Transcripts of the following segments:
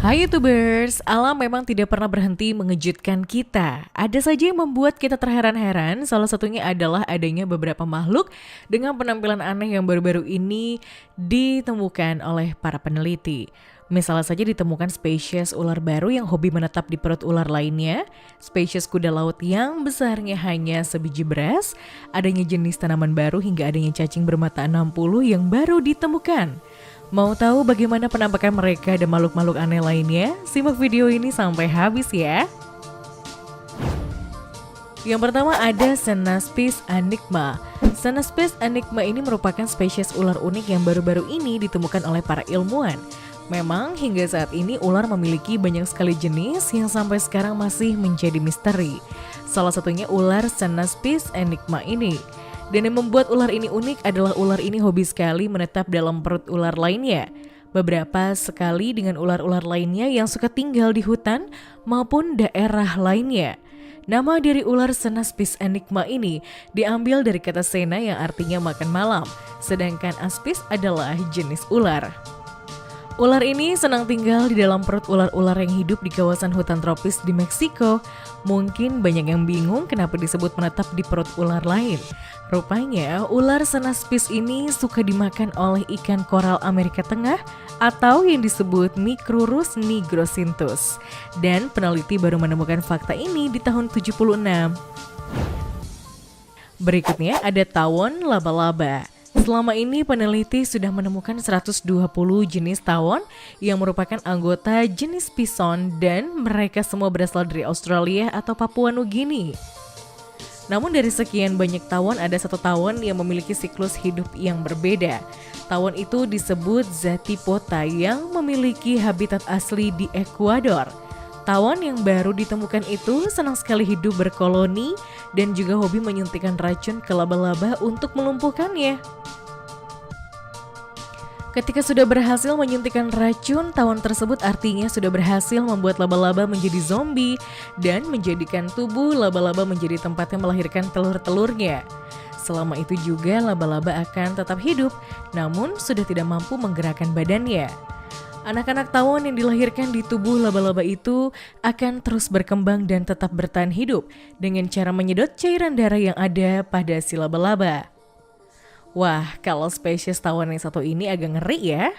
Hai YouTubers, alam memang tidak pernah berhenti mengejutkan kita. Ada saja yang membuat kita terheran-heran, salah satunya adalah adanya beberapa makhluk dengan penampilan aneh yang baru-baru ini ditemukan oleh para peneliti. Misalnya saja ditemukan spesies ular baru yang hobi menetap di perut ular lainnya, spesies kuda laut yang besarnya hanya sebiji beras, adanya jenis tanaman baru hingga adanya cacing bermata 60 yang baru ditemukan. Mau tahu bagaimana penampakan mereka dan makhluk-makhluk aneh lainnya? Simak video ini sampai habis ya. Yang pertama ada Cenospis enigma. Cenospis enigma ini merupakan spesies ular unik yang baru-baru ini ditemukan oleh para ilmuwan. Memang hingga saat ini ular memiliki banyak sekali jenis yang sampai sekarang masih menjadi misteri. Salah satunya ular Cenospis enigma ini. Dan yang membuat ular ini unik adalah ular ini hobi sekali menetap dalam perut ular lainnya. Beberapa sekali dengan ular-ular lainnya yang suka tinggal di hutan maupun daerah lainnya. Nama dari ular Cenospis enigma ini diambil dari kata sena yang artinya makan malam, sedangkan aspis adalah jenis ular. Ular ini senang tinggal di dalam perut ular-ular yang hidup di kawasan hutan tropis di Meksiko. Mungkin banyak yang bingung kenapa disebut menetap di perut ular lain. Rupanya ular Cenospis ini suka dimakan oleh ikan koral Amerika Tengah atau yang disebut Micrurus nigrosinthus. Dan peneliti baru menemukan fakta ini di tahun 76. Berikutnya ada tawon laba-laba. Selama ini peneliti sudah menemukan 120 jenis tawon yang merupakan anggota jenis Pison dan mereka semua berasal dari Australia atau Papua Nugini. Namun dari sekian banyak tawon ada satu tawon yang memiliki siklus hidup yang berbeda. Tawon itu disebut Zatipota yang memiliki habitat asli di Ekuador. Tawon yang baru ditemukan itu senang sekali hidup berkoloni dan juga hobi menyuntikkan racun ke laba-laba untuk melumpuhkannya. Ketika sudah berhasil menyuntikkan racun, tawon tersebut artinya sudah berhasil membuat laba-laba menjadi zombie dan menjadikan tubuh laba-laba menjadi tempat yang melahirkan telur-telurnya. Selama itu juga laba-laba akan tetap hidup, namun sudah tidak mampu menggerakkan badannya. Anak-anak tawon yang dilahirkan di tubuh laba-laba itu akan terus berkembang dan tetap bertahan hidup dengan cara menyedot cairan darah yang ada pada si laba-laba. Wah, kalau spesies tawon yang satu ini agak ngeri ya.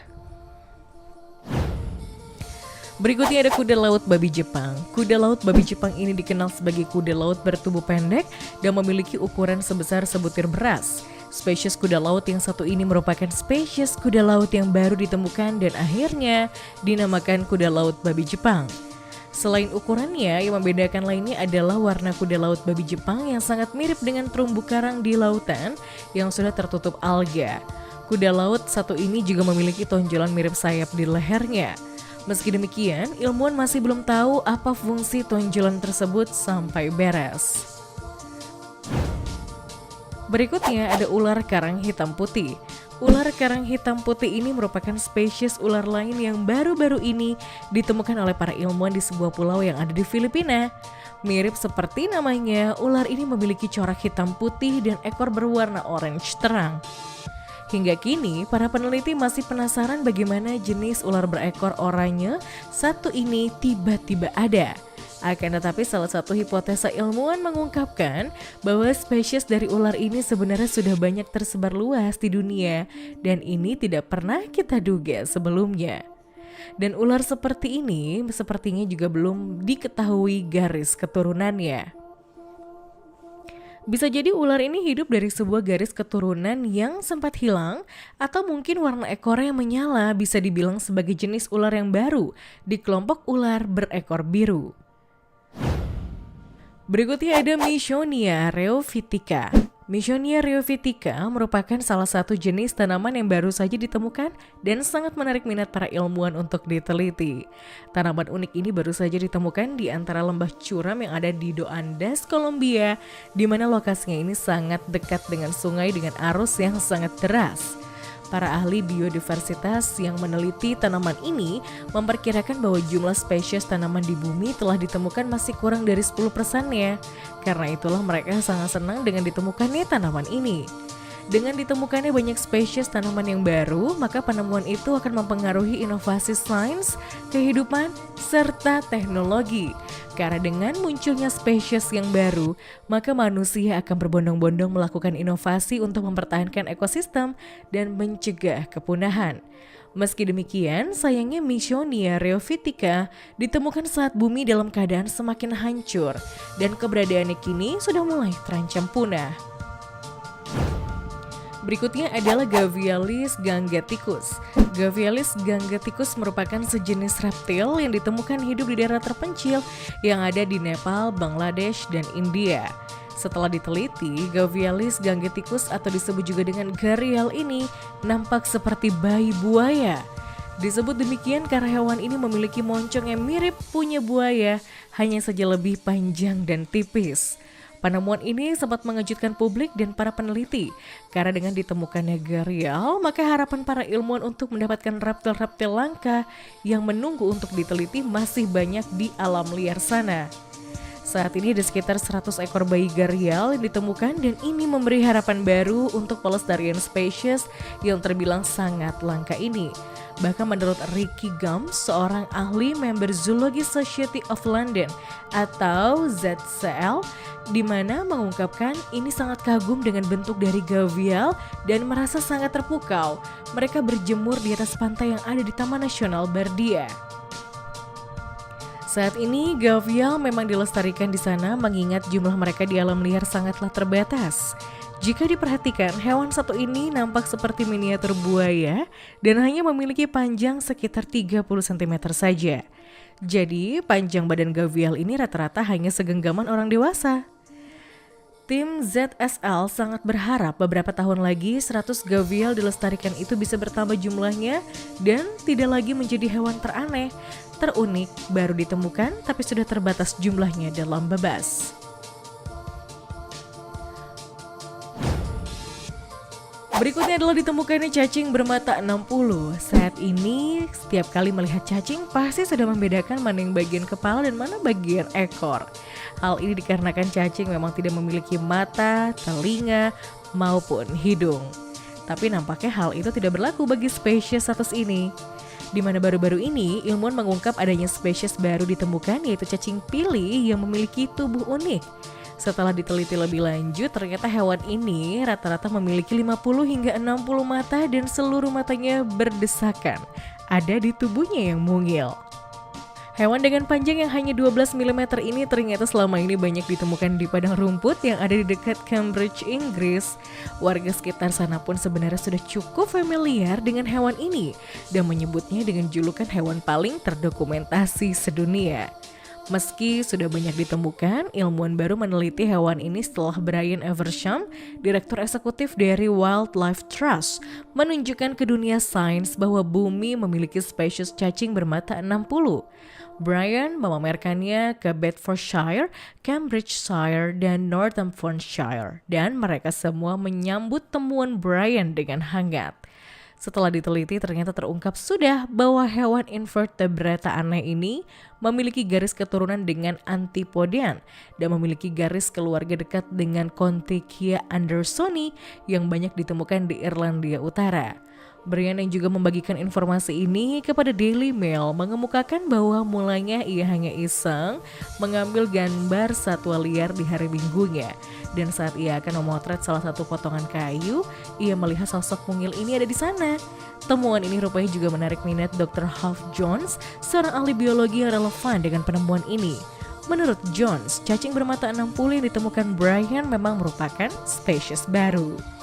Berikutnya ada kuda laut babi Jepang. Kuda laut babi Jepang ini dikenal sebagai kuda laut bertubuh pendek dan memiliki ukuran sebesar sebutir beras. Spesies kuda laut yang satu ini merupakan spesies kuda laut yang baru ditemukan dan akhirnya dinamakan kuda laut babi Jepang. Selain ukurannya, yang membedakan lainnya adalah warna kuda laut babi Jepang yang sangat mirip dengan terumbu karang di lautan yang sudah tertutup alga. Kuda laut satu ini juga memiliki tonjolan mirip sayap di lehernya. Meski demikian, ilmuwan masih belum tahu apa fungsi tonjolan tersebut sampai beres. Berikutnya ada ular karang hitam putih. Ular karang hitam putih ini merupakan spesies ular lain yang baru-baru ini ditemukan oleh para ilmuwan di sebuah pulau yang ada di Filipina. Mirip seperti namanya, ular ini memiliki corak hitam putih dan ekor berwarna orange terang. Hingga kini, para peneliti masih penasaran bagaimana jenis ular berekor oranye satu ini tiba-tiba ada. Akan tetapi salah satu hipotesa ilmuwan mengungkapkan bahwa spesies dari ular ini sebenarnya sudah banyak tersebar luas di dunia dan ini tidak pernah kita duga sebelumnya. Dan ular seperti ini sepertinya juga belum diketahui garis keturunannya. Bisa jadi ular ini hidup dari sebuah garis keturunan yang sempat hilang atau mungkin warna ekornya menyala bisa dibilang sebagai jenis ular yang baru di kelompok ular berekor biru. Berikutnya ada Mishonia rheophytica. Mishonia rheophytica merupakan salah satu jenis tanaman yang baru saja ditemukan dan sangat menarik minat para ilmuwan untuk diteliti. Tanaman unik ini baru saja ditemukan di antara lembah curam yang ada di Do Andes, Kolombia, di mana lokasinya ini sangat dekat dengan sungai dengan arus yang sangat deras. Para ahli biodiversitas yang meneliti tanaman ini memperkirakan bahwa jumlah spesies tanaman di bumi telah ditemukan masih kurang dari 10%-nya. Karena itulah mereka sangat senang dengan ditemukannya tanaman ini. Dengan ditemukannya banyak spesies tanaman yang baru, maka penemuan itu akan mempengaruhi inovasi sains, kehidupan, serta teknologi. Karena dengan munculnya spesies yang baru, maka manusia akan berbondong-bondong melakukan inovasi untuk mempertahankan ekosistem dan mencegah kepunahan. Meski demikian, sayangnya Missionia rheophytica ditemukan saat bumi dalam keadaan semakin hancur dan keberadaannya kini sudah mulai terancam punah. Berikutnya adalah Gavialis gangeticus. Gavialis gangeticus merupakan sejenis reptil yang ditemukan hidup di daerah terpencil yang ada di Nepal, Bangladesh, dan India. Setelah diteliti, Gavialis gangeticus atau disebut juga dengan gharial ini nampak seperti bayi buaya. Disebut demikian karena hewan ini memiliki moncong yang mirip punya buaya, hanya saja lebih panjang dan tipis. Penemuan ini sempat mengejutkan publik dan para peneliti, karena dengan ditemukannya gharial, maka harapan para ilmuwan untuk mendapatkan reptil-reptil langka yang menunggu untuk diteliti masih banyak di alam liar sana. Saat ini ada sekitar 100 ekor bayi gharial yang ditemukan dan ini memberi harapan baru untuk pelestarian spesies yang terbilang sangat langka ini. Bahkan menurut Ricky Gums, seorang ahli member Zoology Society of London atau ZCL, di mana mengungkapkan ini sangat kagum dengan bentuk dari gavial dan merasa sangat terpukau. Mereka berjemur di atas pantai yang ada di Taman Nasional Bardia. Saat ini gavial memang dilestarikan di sana mengingat jumlah mereka di alam liar sangatlah terbatas. Jika diperhatikan, hewan satu ini nampak seperti miniatur buaya dan hanya memiliki panjang sekitar 30 cm saja. Jadi, panjang badan gavial ini rata-rata hanya segenggaman orang dewasa. Tim ZSL sangat berharap beberapa tahun lagi 100 gavial dilestarikan itu bisa bertambah jumlahnya dan tidak lagi menjadi hewan teraneh, terunik, baru ditemukan tapi sudah terbatas jumlahnya dalam bebas. Berikutnya adalah ditemukannya cacing bermata 60. Saat ini, setiap kali melihat cacing pasti sudah membedakan mana yang bagian kepala dan mana bagian ekor. Hal ini dikarenakan cacing memang tidak memiliki mata, telinga, maupun hidung. Tapi nampaknya hal itu tidak berlaku bagi spesies status ini. Di mana baru-baru ini, ilmuwan mengungkap adanya spesies baru ditemukan yaitu cacing pili yang memiliki tubuh unik. Setelah diteliti lebih lanjut, ternyata hewan ini rata-rata memiliki 50 hingga 60 mata dan seluruh matanya berdesakan. Ada di tubuhnya yang mungil. Hewan dengan panjang yang hanya 12 mm ini ternyata selama ini banyak ditemukan di padang rumput yang ada di dekat Cambridge, Inggris. Warga sekitar sana pun sebenarnya sudah cukup familiar dengan hewan ini dan menyebutnya dengan julukan hewan paling terdokumentasi sedunia. Meski sudah banyak ditemukan, ilmuwan baru meneliti hewan ini setelah Brian Eversham, Direktur Eksekutif dari Wildlife Trust, menunjukkan ke dunia sains bahwa bumi memiliki spesies cacing bermata 60. Brian memamerkannya ke Bedfordshire, Cambridgeshire, dan Northamptonshire, dan mereka semua menyambut temuan Brian dengan hangat. Setelah diteliti ternyata terungkap sudah bahwa hewan invertebrata aneh ini memiliki garis keturunan dengan Antipodian dan memiliki garis keluarga dekat dengan Kontychia andersoni yang banyak ditemukan di Irlandia Utara. Brian yang juga membagikan informasi ini kepada Daily Mail mengemukakan bahwa mulanya ia hanya iseng mengambil gambar satwa liar di hari Minggunya. Dan saat ia akan memotret salah satu potongan kayu, ia melihat sosok mungil ini ada di sana. Temuan ini rupanya juga menarik minat Dr. Huff Jones, seorang ahli biologi yang relevan dengan penemuan ini. Menurut Jones, cacing bermata 60 yang ditemukan Brian memang merupakan spesies baru.